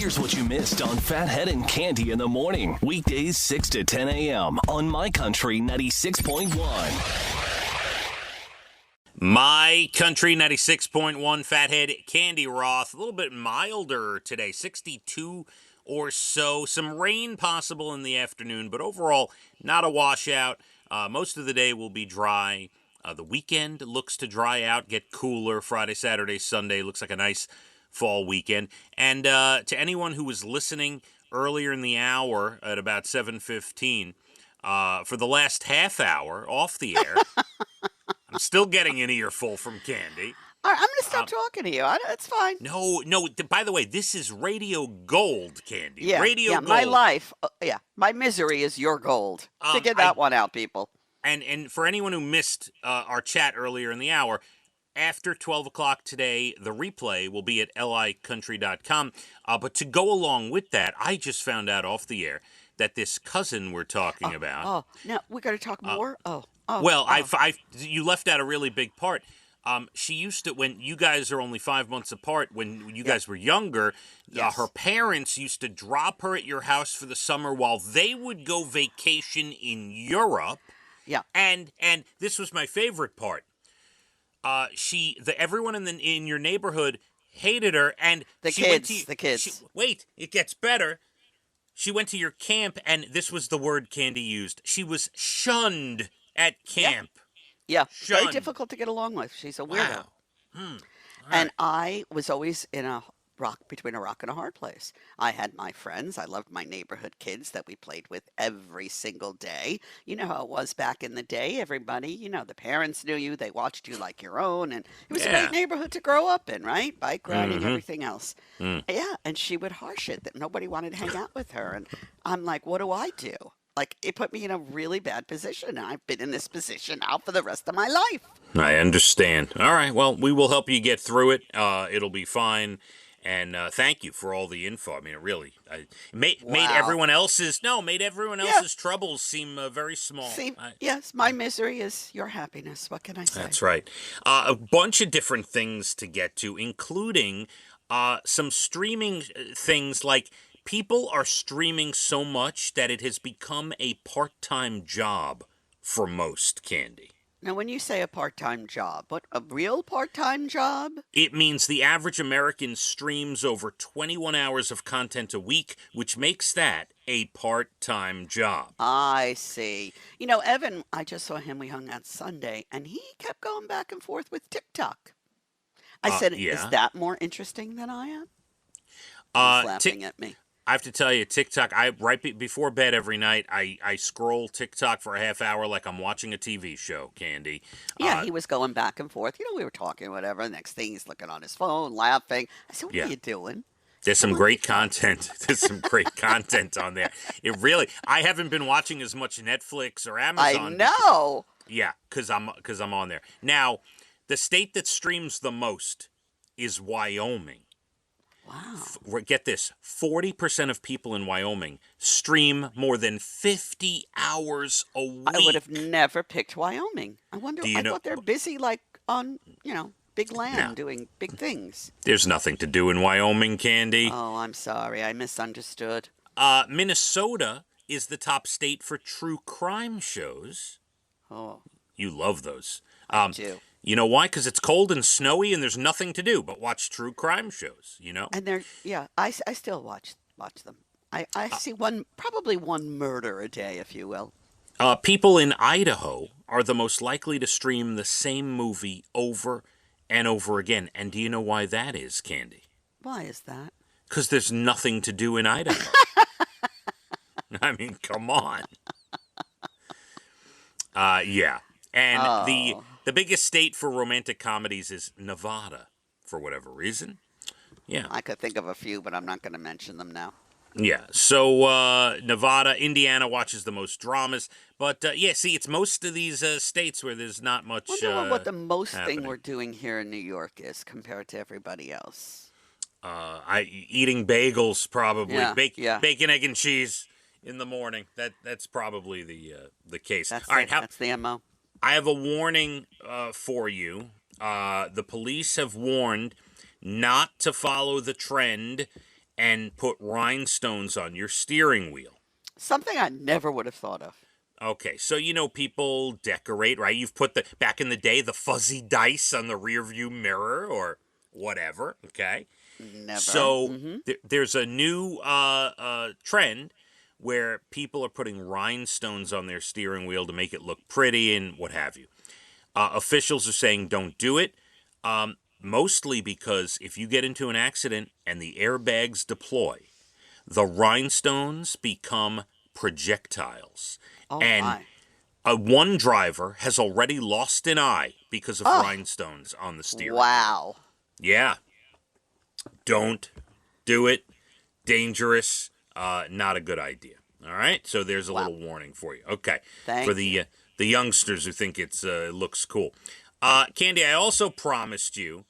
Here's what you missed on Phathead and Cande in the morning. Weekdays 6 to 10 a.m. on My Country 96.1. My Country 96.1, Phathead, Cande Roth. A little bit milder today, 62 or so. Some rain possible in the afternoon, but overall, not a washout. Most of the day will be dry. The weekend looks to dry out, get cooler. Friday, Saturday, Sunday looks like a nice fall weekend. And to anyone who was listening earlier in the hour at about 7:15, for the last half hour off the air, I'm still getting an earful from Cande. All right, I'm going to stop talking to you. It's fine. No. By the way, this is radio gold, Cande. Yeah, radio gold. My life, my misery is your gold. Figure that one out, people. And for anyone who missed our chat earlier in the hour, after 12 o'clock today, the replay will be at licountry.com. But to go along with that, I just found out off the air that this cousin we're talking about. Oh, now we got to talk more? You left out a really big part. She used to, when you guys are only 5 months apart, when you guys were younger, Yes. her parents used to drop her at your house for the summer while they would go vacation in Europe. Yeah. And this was my favorite part. Everyone in your neighborhood hated her, and The kids. Wait, it gets better. She went to your camp, and this was the word Cande used. She was shunned at camp. Yeah, very Shunned. difficult to get along with. She's a weirdo. Wow. And I was always between a rock and a hard place. I had my friends. I loved my neighborhood kids that we played with every single day. You know how it was back in the day. Everybody, the parents knew you. They watched you like your own. And it was a great neighborhood to grow up in, right? Bike riding, everything else. Yeah, and she would harsh it that nobody wanted to hang out with her. And I'm like, what do I do? Like, it put me in a really bad position. I've been in this position now for the rest of my life. I understand. All right, well, we will help you get through it. It'll be fine. And thank you for all the info. I mean, it really made everyone else's troubles seem very small. Yes, my misery is your happiness. What can I say? That's right. A bunch of different things to get to, including some streaming things like people are streaming so much that it has become a part-time job for most, Cande. Now, when you say a part-time job, what, a real part-time job? It means the average American streams over 21 hours of content a week, which makes that a part-time job. I see. Evan, I just saw him. We hung out Sunday, and he kept going back and forth with TikTok. I said, is that more interesting than I am? He's laughing at me. I have to tell you, TikTok, before bed every night, I scroll TikTok for a half hour like I'm watching a TV show, Cande. Yeah, he was going back and forth. We were talking, whatever. Next thing, he's looking on his phone, laughing. I said, what are you doing? There's some great content. There's some great content on there. I haven't been watching as much Netflix or Amazon. I know. Because I'm on there. Now, the state that streams the most is Wyoming. Wow. Get this, 40% of people in Wyoming stream more than 50 hours a week. I would have never picked Wyoming. I thought they're busy on, big land doing big things. There's nothing to do in Wyoming, Cande. Oh, I'm sorry. I misunderstood. Minnesota is the top state for true crime shows. Oh. You love those. I do. You know why? Because it's cold and snowy and there's nothing to do but watch true crime shows, And I still watch them. I see probably one murder a day, if you will. People in Idaho are the most likely to stream the same movie over and over again. And do you know why that is, Cande? Why is that? Because there's nothing to do in Idaho. I mean, come on. Yeah. And the biggest state for romantic comedies is Nevada, for whatever reason. Yeah. I could think of a few, but I'm not going to mention them now. Yeah. So Nevada, Indiana watches the most dramas. But, it's most of these states where there's not much wonder what the most happening. thing we're doing here in New York is compared to everybody else. Eating bagels, probably. Yeah, Bacon, egg, and cheese in the morning. That's probably the case. That's the MO. I have a warning for you. The police have warned not to follow the trend and put rhinestones on your steering wheel. Something I never would have thought of. Okay, so people decorate, right? You've put back in the day the fuzzy dice on the rearview mirror or whatever, okay? Never. So there's a new trend where people are putting rhinestones on their steering wheel to make it look pretty and what have you. Officials are saying don't do it, mostly because if you get into an accident and the airbags deploy, the rhinestones become projectiles. Oh And my. one driver has already lost an eye because of Oh, rhinestones on the steering wheel. wow. Yeah, don't do it. Dangerous. Not a good idea. All right, so there's a Wow. little warning for you. Okay, for Thank you. the youngsters who think it looks cool. Candy, I also promised you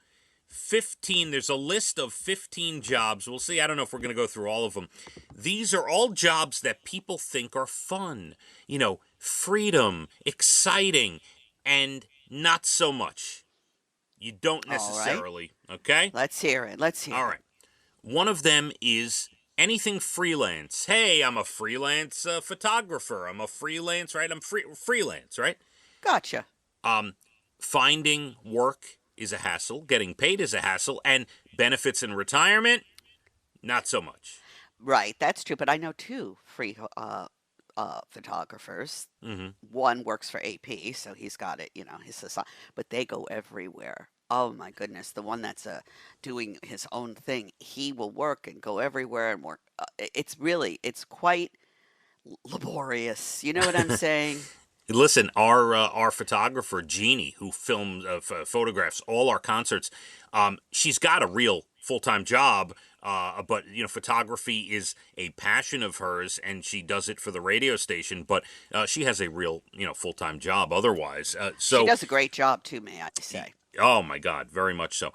15. There's a list of 15 jobs. We'll see. I don't know if we're going to go through all of them. These are all jobs that people think are fun. Freedom, exciting, and not so much. You don't All right. necessarily. Okay. Let's hear it. Let's All hear it. right. One of them is anything freelance. Hey, I'm a freelance photographer. I'm a freelance, right? I'm freelance, right? Gotcha. Finding work is a hassle. Getting paid is a hassle. And benefits in retirement, not so much. Right. That's true. But I know two free photographers. Hmm. One works for AP, so he's got it, his but they go everywhere. Oh my goodness, the one that's doing his own thing, he will work and go everywhere and work. It's quite laborious. You know what I'm saying? Listen, our photographer Jeannie, who films photographs all our concerts, she's got a real full time job. But photography is a passion of hers, and she does it for the radio station. But she has a real full time job otherwise. She So, does a great job too, may I say. oh my God, very much so.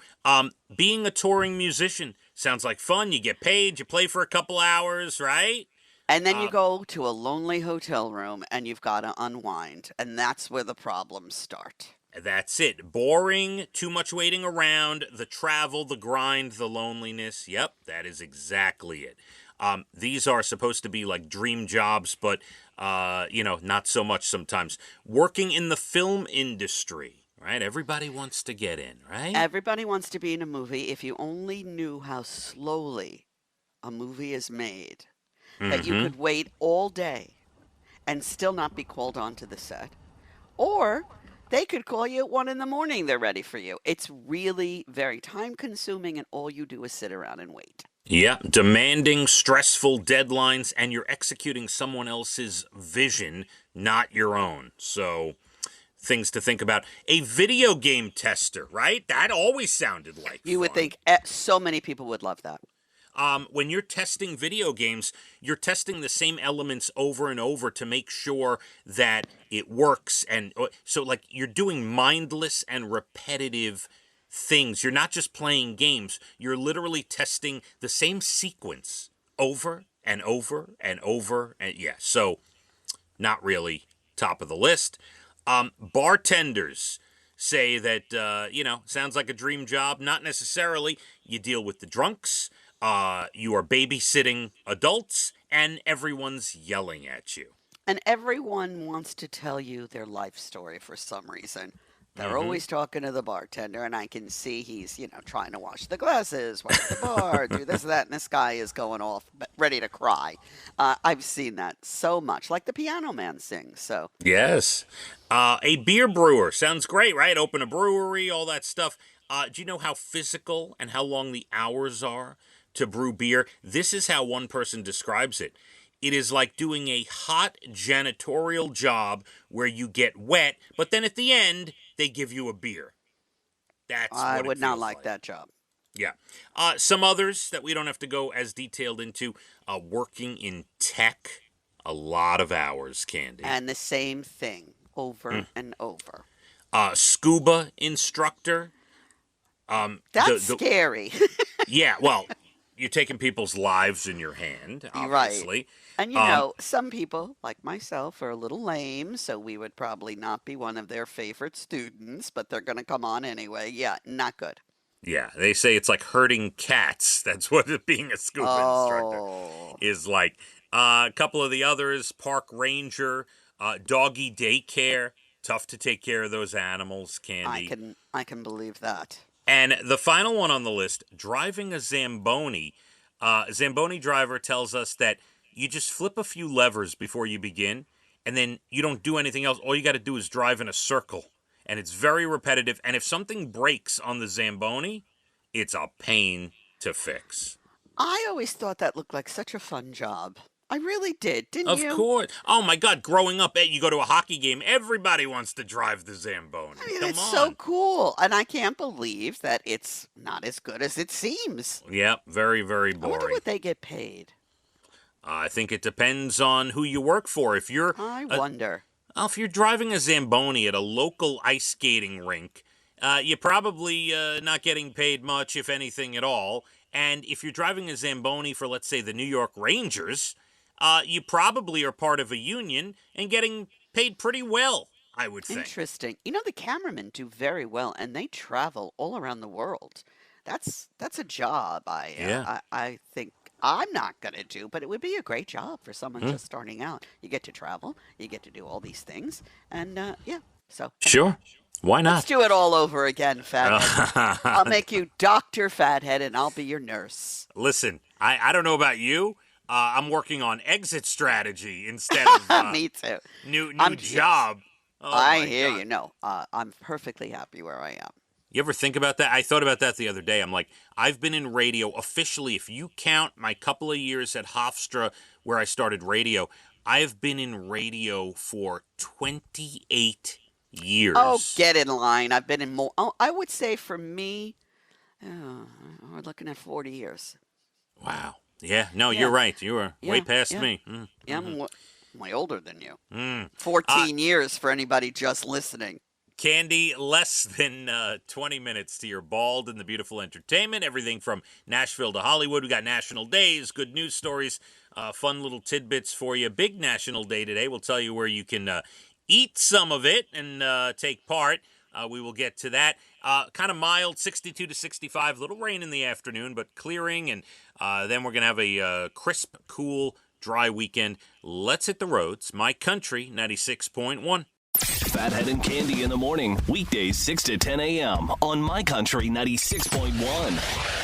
Being a touring musician sounds like fun. You get paid. You play for a couple hours, right? And then you Uh, go to a lonely hotel room and you've got to unwind, and that's where the problems start. That's it. Boring, too much waiting around, the travel, the grind, the loneliness. Yep, that is exactly it. These are supposed to be like dream jobs, but, not so much sometimes. Working in the film industry, right? Everybody wants to get in, right? Everybody wants to be in a movie. If you only knew how slowly a movie is made, that you Mm-hmm. could wait all day and still not be called onto the set. Or they could call you at 1 in the morning, they're ready for you. It's really very time consuming, and all you do is sit around and wait. Yeah, demanding, stressful deadlines, and you're executing someone else's vision, not your own. So, things to think about. A video game tester, right? That always sounded like You would fun. think so many people would love that. When you're testing video games, you're testing the same elements over and over to make sure that it works. And so, like, you're doing mindless and repetitive things. You're not just playing games, you're literally testing the same sequence over and over and over. And yeah, so not really top of the list. Bartenders say that, sounds like a dream job. Not necessarily. You deal with the drunks, you are babysitting adults, and everyone's yelling at you. And everyone wants to tell you their life story for some reason. They're Mm-hmm. always talking to the bartender, and I can see he's, trying to wash the glasses, wipe the bar, do this, that, and this guy is going off, ready to cry. I've seen that so much, like the piano man sings. So, Yes. A beer brewer. Sounds great, right? Open a brewery, all that stuff. Do you know how physical and how long the hours are to brew beer? This is how one person describes it. It is like doing a hot janitorial job where you get wet, but then at the end, they give you a beer. That's I what it would not feels like like. that job. Yeah. Some others that we don't have to go as detailed into, working in tech. A lot of hours, Candy. And the same thing over Mm. and over. Scuba instructor. That's The scary. Yeah, well, you're taking people's lives in your hand, You're right. obviously. And Um, some people, like myself, are a little lame, so we would probably not be one of their favorite students, but they're going to come on anyway. Yeah, not good. Yeah, they say it's like herding cats. That's what being a scuba instructor Oh, is like. A couple of the others, park ranger, doggy daycare. Tough to take care of those animals, Candy. I can believe that. And the final one on the list, driving a Zamboni. Zamboni driver tells us that you just flip a few levers before you begin, and then you don't do anything else. All you got to do is drive in a circle. And it's very repetitive. And if something breaks on the Zamboni, it's a pain to fix. I always thought that looked like such a fun job. I really did, didn't Of you? course. Oh my God, growing up, you go to a hockey game, everybody wants to drive the Zamboni. I mean, Come it's on. so cool, and I can't believe that it's not as good as it seems. Yeah, very, very I wonder boring. what they get paid. I think it depends on who you work for. If you're I wonder. if you're driving a Zamboni at a local ice skating rink, you're probably not getting paid much, if anything at all. And if you're driving a Zamboni for, let's say, the New York Rangers, you probably are part of a union and getting paid pretty well, I would think. Interesting. You know, the cameramen do very well, and they travel all around the world. That's a job Yeah. I think I'm not going to do, but it would be a great job for someone just starting out. You get to travel, you get to do all these things, and yeah. So Sure. Why let's not? do it all over again, Fathead. I'll make you Dr. Fathead, and I'll be your nurse. Listen, I don't know about you. I'm working on exit strategy instead of Me too. new I'm job. Oh I my hear God. you. No, I'm perfectly happy where I am. You ever think about that? I thought about that the other day. I'm like, I've been in radio officially, if you count my couple of years at Hofstra where I started radio, I've been in radio for 28 years. Oh, get in line. I've been in more. Oh, I would say for me, we're looking at 40 years. Wow. Yeah, no, Yeah. you're right. You were way Yeah, past yeah. me. Yeah, I'm way older than you. Mm. 14 years for anybody just listening. Candy, less than 20 minutes to your bald and the beautiful entertainment. Everything from Nashville to Hollywood. We got national days, good news stories, fun little tidbits for you. Big national day today. We'll tell you where you can eat some of it and take part. We will get to that. Kind of mild, 62 to 65. Little rain in the afternoon, but clearing. And then we're going to have a crisp, cool, dry weekend. Let's hit the roads. My Country 96.1. Fathead and Candy in the morning, weekdays 6 to 10 a.m. on My Country 96.1.